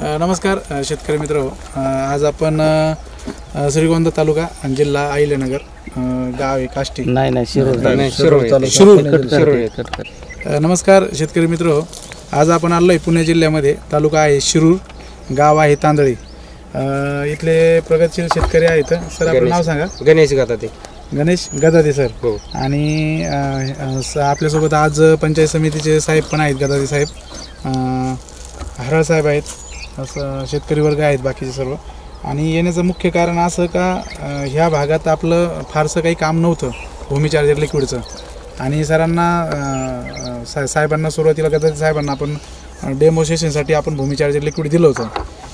नमस्कार शेतकरी मित्र, आज आपण श्रीगोंदा तालुका आणि जिल्हा अहिल्यानगर, गाव आहे काष्टी, शिरूर. नमस्कार शेतकरी मित्र, आज आपण आलो आहे पुणे जिल्ह्यामध्ये. तालुका आहे शिरूर, गाव आहे तांदळी. इथले प्रगतशील शेतकरी आहेत. सर आपलं नाव सांगा. गणेश गदाते. गणेश गदाते सर. हो. आणि आपल्यासोबत आज पंचायत समितीचे साहेब पण आहेत, गदाते साहेब, हराळ साहेब आहेत, असं शेतकरी वर्ग आहेत बाकीचे सर्व. आणि येण्याचं मुख्य कारण असं का ह्या भागात आपलं फारसं काही काम नव्हतं भूमी चार्जर लिक्विडचं. आणि सरांना साहेबांना सुरुवातीला गदाते साहेबांना आपण डेमोन्स्ट्रेशनसाठी आपण भूमी चार्जर लिक्विड दिलं होतं.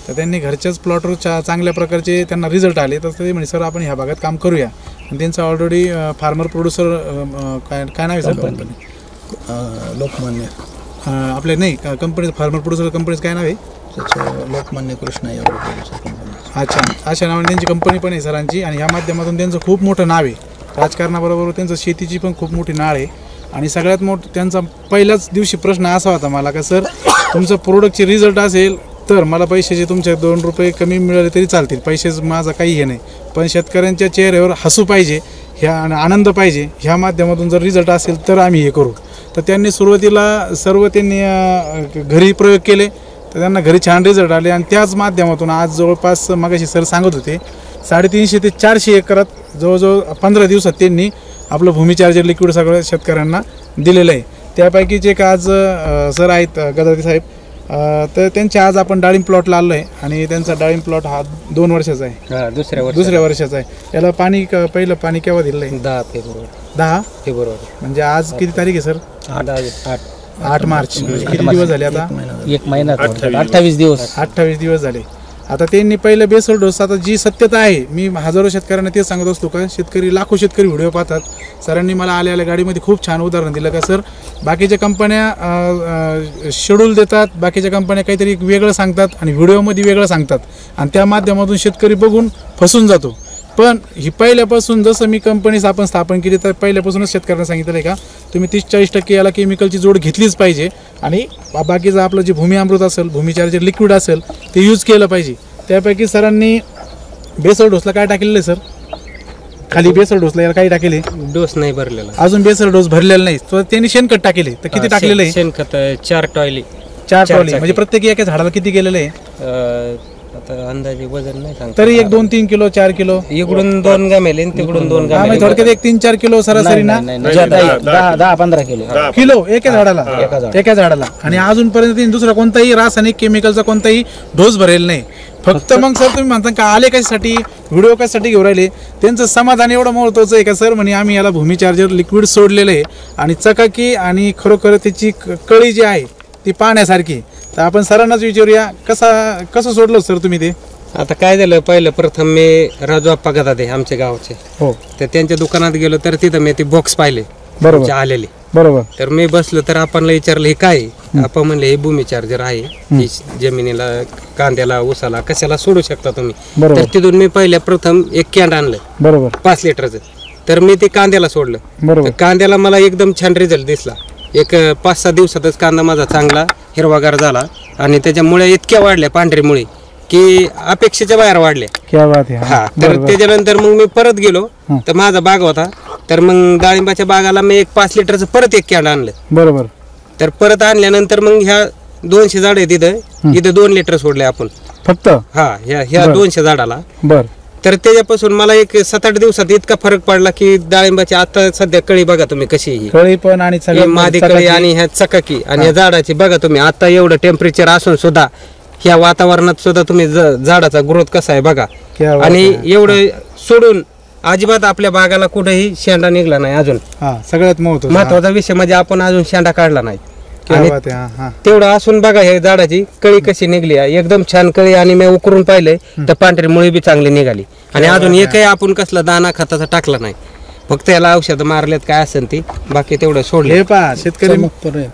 तर त्यांनी घरच्याच प्लॉटवर चांगल्या प्रकारचे त्यांना रिझल्ट आले. तर ते म्हणे सर आपण ह्या भागात काम करूया. आणि त्यांचं ऑलरेडी फार्मर प्रोड्युसर काय नाव आहे सर? लोकमान्य. आपले नाही कंपनी, फार्मर प्रोड्युसर कंपनीचं काय नाव आहे? लोकमान्य कृष्णा कंपनी. अच्छा, अशा नावाने त्यांची कंपनी पण आहे सरांची. आणि ह्या माध्यमातून त्यांचं खूप मोठं नाव आहे. राजकारणाबरोबर त्यांचं शेतीची पण खूप मोठी नाळ आहे. आणि सगळ्यात मोठं त्यांचा पहिल्याच दिवशी प्रश्न असा होता मला का सर तुमचं प्रोडक्टचे रिझल्ट असेल तर मला पैशाचे तुमचे 2 रुपये कमी मिळाले तरी चालतील, पैशाचं माझं काही हे नाही, पण शेतकऱ्यांच्या चेहऱ्यावर हसू पाहिजे, ह्या आनंद पाहिजे. ह्या माध्यमातून जर रिझल्ट असेल तर आम्ही हे करू. तर त्यांनी सुरुवातीला सर्व त्यांनी घरी प्रयोग केले, तर त्यांना घरी छान रिझल्ट आले. आणि त्याच माध्यमातून आज जवळपास मगाशी सर सांगत होते 350 ते 400 एकरात जवळजवळ 15 दिवसात त्यांनी आपलं भूमी चार्जर लिक्विड सगळ्या शेतकऱ्यांना दिलेलं आहे. त्यापैकीच एक आज सर आहेत गदाते साहेब. तर त्यांच्या आज आपण डाळिंब प्लॉटला आलो आहे. आणि त्यांचा डाळिंब प्लॉट हा 2 वर्षाचा आहे, दुसऱ्या वर्षाचा आहे. याला पाणी पहिलं पाणी केव्हा दिलं आहे? 10 फेब्रुवारी. 10 फेब्रुवारी म्हणजे आज किती तारीख आहे सर? 8 मार्च. म्हणजे किती दिवस झाले आता? 1 महिना, 28 दिवस झाले. आता त्यांनी पहिलं बेसल डोस. आता जी सत्यता आहे, मी हजारो शेतकऱ्यांना तेच सांगत असतो का लाखो शेतकरी व्हिडिओ पाहतात. सरांनी मला आल्या गाडीमध्ये खूप छान उदाहरण दिलं का सर बाकीच्या कंपन्या शेड्यूल देतात, बाकीच्या कंपन्या काहीतरी वेगळं सांगतात आणि व्हिडिओमध्ये वेगळं सांगतात, आणि त्या माध्यमातून शेतकरी बघून फसून जातो. पण ही पहिल्यापासून जसं मी कंपनी आपण स्थापन केली तर पहिल्यापासूनच शेतकऱ्यांना सांगितलं आहे का तुम्ही 30-40% याला केमिकलची जोड घेतलीच पाहिजे. आणि बाकीचं आपलं जे भूमी अमृत असेल, भूमी चार्जर लिक्विड असेल ते यूज केलं पाहिजे. त्यापैकी सरांनी बेसल डोसला काय टाकलेलं आहे सर? खाली बेसल डोसला याला काही टाकेले? डोस नाही भरलेला अजून. बेसल डोस भरलेला नाही. तर त्यांनी शेणखत टाकेले. तर किती टाकलेलं आहे? शेणखत 4 टॉयली. 4 टॉयली म्हणजे प्रत्येकी एका झाडाला किती गेलेलं आहे? आता अंदाजे वजन नाही सांगता. तरी 1, 2, 3 किलो, 4 किलो. इकडून 2 गामेले तिकडून 2 गामेले. थोडक्यात 1, 3, 4 किलो सरासरी ना. 10-15 किलो एका झाडाला. आणि अजूनपर्यंत दुसरा कोणताही रासायनिक केमिकलचा कोणताही डोस भरेल नाही. फक्त मग सर तुम्ही म्हणता का आले कशासाठी, व्हिडिओ कशासाठी घेऊन राहिले? त्यांचं समाधान एवढं महत्त्वाचं आहे का सर म्हणे आम्ही याला भूमी चार्जर लिक्विड सोडलेलं आहे आणि चकाकी आणि खरोखर त्याची कळी जी आहे ती पाहण्यासारखी. तर आपण सरांनाच विचारूया कसं सोडलं सर तुम्ही ते? आता काय झालं, पहिलं प्रथम मी राजू आप्पा गदाते आमच्या गावाचे. हो. तर त्यांच्या दुकानात गेलो तर तिथं मी ते बॉक्स पाहिले बरोबर आलेले. बरोबर. तर मी बसलो तर आपण विचारलं हे काय? आपण म्हणले हे भूमी चार्जर आहे, जमिनीला, कांद्याला, ऊसाला कशाला सोडू शकता तुम्ही. तर तिथून मी पहिल्या प्रथम एक कॅन आणलं बरोबर 5 लिटरचं. तर मी ते कांद्याला सोडलं. तर कांद्याला मला एकदम छान रिझल्ट दिसला. एक 5-6 दिवसातच कांदा माझा चांगला हिरवागार झाला. आणि त्याच्यामुळे इतक्या वाढल्या पांढरी मुळे की अपेक्षेच्या बाहेर वाढल्या. हा. तर त्याच्यानंतर मग मी परत गेलो तर माझा बाग होता. तर मग डाळिंबाच्या बागाला मी एक 5 लिटरचं परत एक कॅन आणलं बरोबर. तर परत आणल्यानंतर मग ह्या 200 झाड आहे इथं 2 लिटर सोडले आपण फक्त. हा, ह्या 200 झाडाला. तर त्याच्यापासून मला एक 7-8 दिवसात इतका फरक पडला की डाळिंबाची आता सध्या कळी बघा तुम्ही कशी, कळी पण आणि मादी कळी आणि ह्या चकाकी आणि या झाडाची बघा तुम्ही. आता एवढं टेम्परेचर असून सुद्धा ह्या वातावरणात सुद्धा तुम्ही झाडाचा ग्रोथ कसा आहे बघा. आणि एवढं सोडून अजिबात आपल्या बागाला कुठेही शेंडा निघला नाही अजून. सगळ्यात महत्वाचा विषय म्हणजे आपण अजून शेंडा काढला नाही. आणि तेवढं असून बघा हे झाडाची कळी कशी निघली आहे, एकदम छान कळी. आणि मी उकरून पाहिलंय तर पांढरी मुळी बी चांगली निघाली. आणि अजून एकही आपण कसला दाना खताचा टाकला नाही, फक्त याला औषध मारलेत काय असेल ती, बाकी तेवढं सोडलं. हे पहा शेतकरी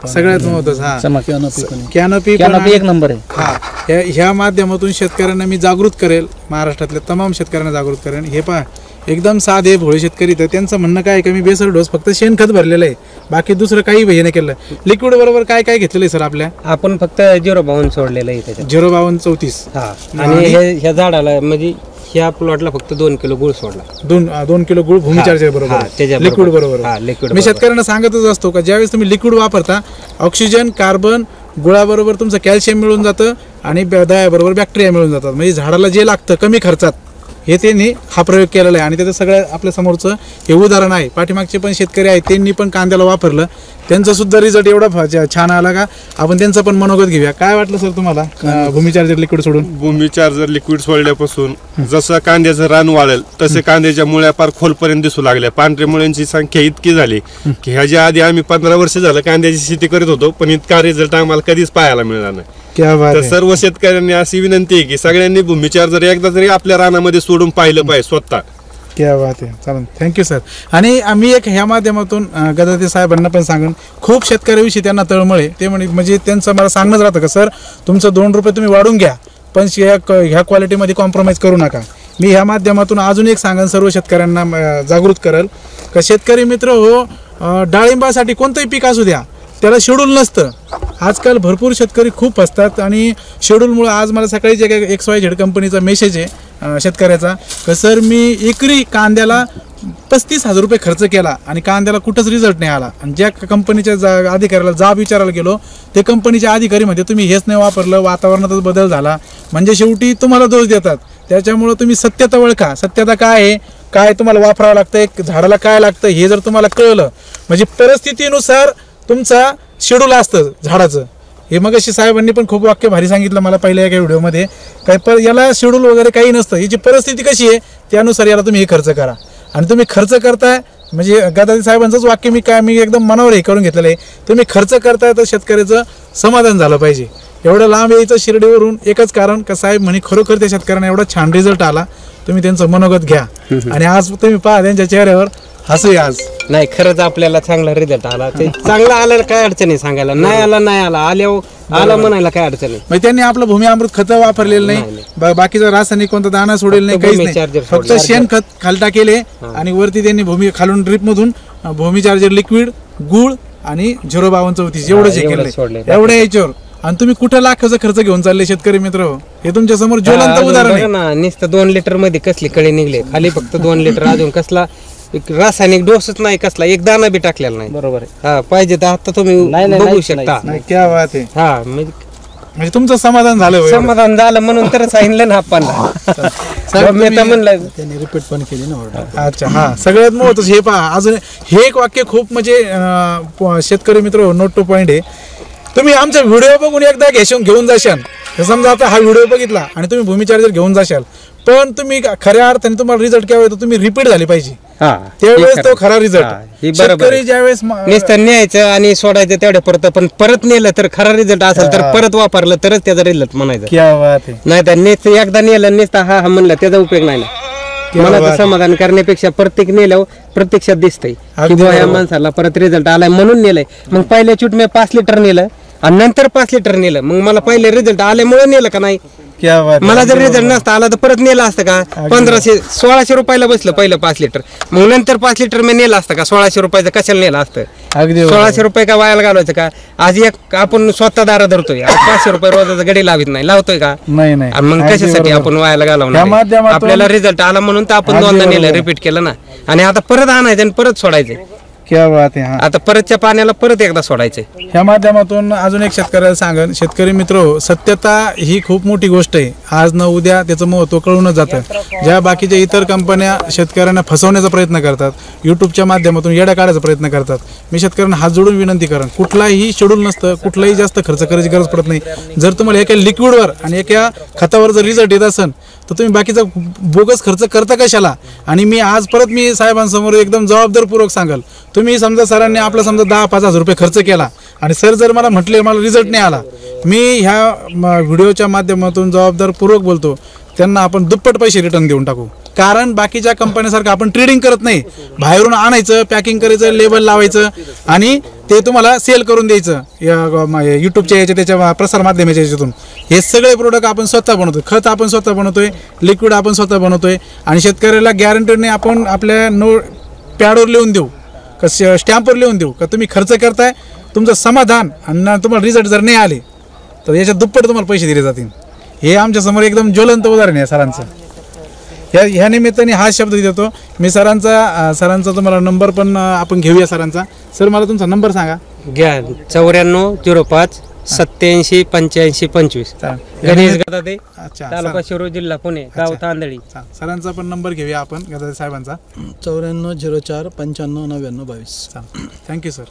सगळ्यात महत्वाचं कॅनोपी एक नंबर आहे. ह्या माध्यमातून शेतकऱ्यांना मी जागृत करेल, महाराष्ट्रातल्या तमाम शेतकऱ्यांना जागृत करेन. हे पहा एकदम साधे भोळे शेतकरी, तर त्यांचं म्हणणं काय आहे की मी बेसर डोस फक्त शेणखत भरलेलं आहे, बाकी दुसरं काही हे नाही केलं. लिक्विड बरोबर काय काय घेतलेलं आहे सर आपल्या? आपण फक्त 052 सोडलेलं आहे त्याच्यात. 05234. हा, आणि ह्या झाडाला म्हणजे ह्या प्लॉटला फक्त 2 किलो गुळ सोडला. 2 किलो गुळ भूमी चार्जर बरोबर, लिक्विड बरोबर. लिक्विड मी शेतकऱ्यांना सांगतच असतो का ज्यावेळेस तुम्ही लिक्विड वापरता, ऑक्सिजन, कार्बन, गुळाबरोबर तुमचं कॅल्शियम मिळून जातं आणि दह्याबरोबर बॅक्टेरिया मिळून जातात. म्हणजे झाडाला जे लागतं कमी खर्चात, हे त्यांनी हा प्रयोग केलेला आहे. आणि त्याचं सगळं आपल्या समोरचं हे उदाहरण आहे. पाठीमागचे पण शेतकरी आहेत, त्यांनी पण कांद्याला वापरलं, त्यांचा सुद्धा रिझल्ट एवढा छान आला का आपण त्यांचं पण मनोगत घेऊया. काय वाटलं सर तुम्हाला भूमी चार्जर लिक्विड सोडून? भूमी चार्जर लिक्विड सोडल्यापासून जसं कांद्याचं रान वाळेल तसे कांद्याच्या मुळ्या पार खोलपर्यंत दिसू लागल्या. पांढऱ्या मुळ्यांची संख्या इतकी झाली की ह्याच्या आधी आम्ही 15 वर्ष झालं कांद्याची शेती करत होतो, पण इतका रिझल्ट आम्हाला कधीच पाहायला मिळाला नाही. क्या बात तर आहे. सर्व शेतकऱ्यांनी अशी विनंती आहे की सगळ्यांनी भूमी चार्जर एकदा तरी आपल्या रानामध्ये सोडून पाहिलं पाहिजे स्वतः. क्या बात आहे. चालेल, थँक्यू सर. आणि आम्ही एक ह्या माध्यमातून गदाते साहेबांना पण सांगून, खूप शेतकऱ्याविषयी त्यांना तळमळे, ते म्हणजे त्यांचं मला सांगणंच राहतं का सर तुमचं 2 रुपये तुम्ही वाढून घ्या, पण ह्या क्वालिटीमध्ये कॉम्प्रोमाइज करू नका. मी ह्या माध्यमातून अजून एक सांगेन, सर्व शेतकऱ्यांना जागृत करेल का शेतकरी मित्र हो, डाळिंबासाठी कोणतंही पीक असू द्या, त्याला शेड्यूल नसतं. आजकाल भरपूर शेतकरी खूप फसतात आणि शेड्यूलमुळे आज मला सकाळीच एक XYZ कंपनीचा मेसेज आहे शेतकऱ्याचा का सर मी एकरी कांद्याला 35,000 रुपये खर्च केला आणि कांद्याला कुठंच रिझल्ट नाही आला. आणि ज्या कंपनीच्या अधिकाऱ्याला जाब विचारायला गेलो, ते कंपनीच्या अधिकारी म्हणजे तुम्ही हेच नाही वापरलं, वातावरणातच बदल झाला, म्हणजे शेवटी तुम्हाला दोष देतात. त्याच्यामुळं तुम्ही सत्यता ओळखा. सत्यता काय आहे, काय तुम्हाला वापरावं लागतं, झाडाला काय लागतं हे जर तुम्हाला कळलं, म्हणजे परिस्थितीनुसार तुमचा शेड्यूल असतं झाडाचं. हे मग अशी साहेबांनी पण खूप वाक्य भारी सांगितलं मला पहिल्या एका व्हिडिओमध्ये, काय याला शेड्यूल वगैरे काही नसतं, याची परिस्थिती कशी आहे त्यानुसार याला तुम्ही हे खर्च करा. आणि तुम्ही खर्च करताय म्हणजे गदाते साहेबांचंच वाक्य मी एकदम मनावर हे करून घेतलेलं आहे, तुम्ही खर्च करताय तर शेतकऱ्याचं समाधान झालं पाहिजे. एवढं लांब यायचं शिर्डीवरून एकच कारण का साहेब म्हणे खरोखर त्या शेतकऱ्यांना एवढा छान रिझल्ट आला, तुम्ही त्यांचं मनोगत घ्या. आणि आज तुम्ही पहा त्यांच्या चेहऱ्यावर हसू. आज नाही, खरंच आपल्याला चांगला रिझल्ट आला. ते चांगला आल्याला काय अडचण आहे सांगायला, नाही आला आला म्हणायला काय अडचण आहे. म्हणजे त्यांनी आपलं भूमी अमृत खत वापरलेलं नाही, बाकीचा रासायनिक कोणता दाणा सोडेल नाही, काहीच नाही, फक्त शेण खत खालटा केले आणि वरती त्यांनी भूमी खालून ड्रिप मधून भूमी चार्जर लिक्विड, गुळ आणि 05234 एवढंच हे केलंय. एवढ्या याच्यावर आणि तुम्ही कुठे लाखाचा खर्च घेऊन चालले शेतकरी मित्र हो, हे तुमच्या समोर ज्वलंत उदाहरण आहे ना. नुसतं 2 लिटर मध्ये कसली कळी निघले, खाली फक्त 2 लिटर, अजून कसला रासायनिक डोसच नाही, कसला एक दाना बी टाकलेला नाही. बरोबर आहे. हा, पाहिजे तर आता तुम्ही बघू शकता. क्या बात आहे. हा, म्हणजे तुमचं समाधान झालं. समाधान झालं म्हणून तर सांगितलं ना आपण. म्हणलं त्यांनी रिपीट पण केली ना. अच्छा, हा सगळ्यात महत्त्वाचं हे पहा. अजून हे एक वाक्य खूप म्हणजे शेतकरी मित्र नोट टू पॉइंट आहे. तुम्ही आमचा व्हिडिओ बघून एकदा घेऊन जाशाल, समजा आता हा व्हिडिओ बघितला आणि तुम्ही भूमी चार्जर घेऊन जाशाल, पण तुम्ही खऱ्या अर्थाने तुम्हाला रिझल्ट केव्हा येतो, तुम्ही रिपीट झाली पाहिजे त्यावेळेस तो खरा रिझल्ट. शेतकरी ज्यावेळेस नुसतं न्यायचं आणि सोडायचं तेवढ्या परत, पण परत नेलं तर खरा रिझल्ट असेल तर परत वापरलं तरच त्याचा रिझल्ट म्हणायचं. क्या बात आहे. नाही तर नुसतं एकदा नेलं नुसतं हा म्हणलं त्याचा उपयोग नाही ना. मनाचं समाधान करण्यापेक्षा प्रत्येक नेल्यावर प्रत्यक्षात दिसतंय की बुवा या माणसाला परत रिझल्ट आलाय म्हणून नेलंय. मग पहिल्या चूट मी 5 लिटर नेलं आणि नंतर 5 लिटर नेलं, मग मला पहिले रिझल्ट आल्यामुळे नेलं का नाही. मला जर रिझल्ट नसता आला तर परत नेला असतं का. 1600 रुपयाला बसलं पहिलं 5 लिटर, मग नंतर 5 लिटर मी नेलं असतं का. 1600 रुपयाचं कशाला नेलं असतं. 1600 रुपये का वायाला घालवायचं का. आज एक आपण स्वतः दारा धरतोय, 500 रुपये रोजाचा गडी लावित नाही, लावतोय का. नाही. मग कशासाठी आपण वायाला घालवणार. आपल्याला रिझल्ट आला म्हणून तर आपण 2दा नेलं, रिपीट केलं ना. आणि आता परत आणायचं आणि परत सोडायचं. क्या बात आहे. आता परतच्या पाण्याला परत एकदा सोडायचं. ह्या माध्यमातून अजून एक शेतकऱ्याला सांगेन, शेतकरी मित्र हो, सत्यता ही खूप मोठी गोष्ट आहे. आज न उद्या त्याचं महत्त्व कळूनच जातं. ज्या बाकीच्या इतर कंपन्या शेतकऱ्यांना फसवण्याचा प्रयत्न करतात, युट्यूबच्या माध्यमातून येडा काढायचा प्रयत्न करतात, मी शेतकऱ्यांना हात जोडून विनंती करेन, कुठलाही शेड्यूल नसतं, कुठलाही जास्त खर्च करायची गरज पडत नाही. जर तुम्हाला एका लिक्विडवर आणि एका खतावर जर रिझल्ट येत असेल तर तुम्ही बाकीचा बोगस खर्च करता कशाला. आणि मी आज परत मी साहेबांसमोर एकदम जबाबदारपूर्वक सांगाल, तुम्ही समजा सरांनी आपला समजा 10-5 रुपये खर्च केला आणि सर जर मला म्हटले मला रिझल्ट नाही आला, मी ह्या व्हिडिओच्या माध्यमातून जबाबदारपूर्वक बोलतो, त्यांना आपण दुप्पट पैसे रिटर्न देऊन टाकू. कारण बाकीच्या कंपन्यासारखं आपण ट्रेडिंग करत नाही, बाहेरून आणायचं, पॅकिंग करायचं, लेबल लावायचं आणि ते तुम्हाला सेल करून द्यायचं यूट्यूबच्या याच्या त्याच्या प्रसार माध्यमाच्या याच्यातून. हे सगळे प्रोडक्ट आपण स्वतः बनवतोय, खत आपण स्वतः बनवतोय, लिक्विड आपण स्वतः बनवतोय आणि शेतकऱ्याला गॅरंटीने आपण आपल्या पॅडवर लिहून देऊ का स्टॅम्पवर लिहून देऊ का तुम्ही खर्च करताय, तुमचं समाधान आणि तुम्हाला रिझल्ट जर नाही आले तर याच्यात दुप्पट तुम्हाला पैसे दिले जातील. हे आमच्यासमोर एकदम ज्वलंत उदाहरण आहे सरांचं. ह्या निमित्ताने हा शब्द देतो मी. सरांचा तुम्हाला नंबर पण आपण घेऊया सरांचा. सर मला तुमचा नंबर सांगा. घ्या 9405 87 85 25. गणेश गदादे, अच्छा, तालुका शिरूर, जिल्हा पुणे, गाव तांदळी. सरांचा पण नंबर घेऊया आपण गदादे साहेबांचा. 94 04 95 99 22. Thank you sir.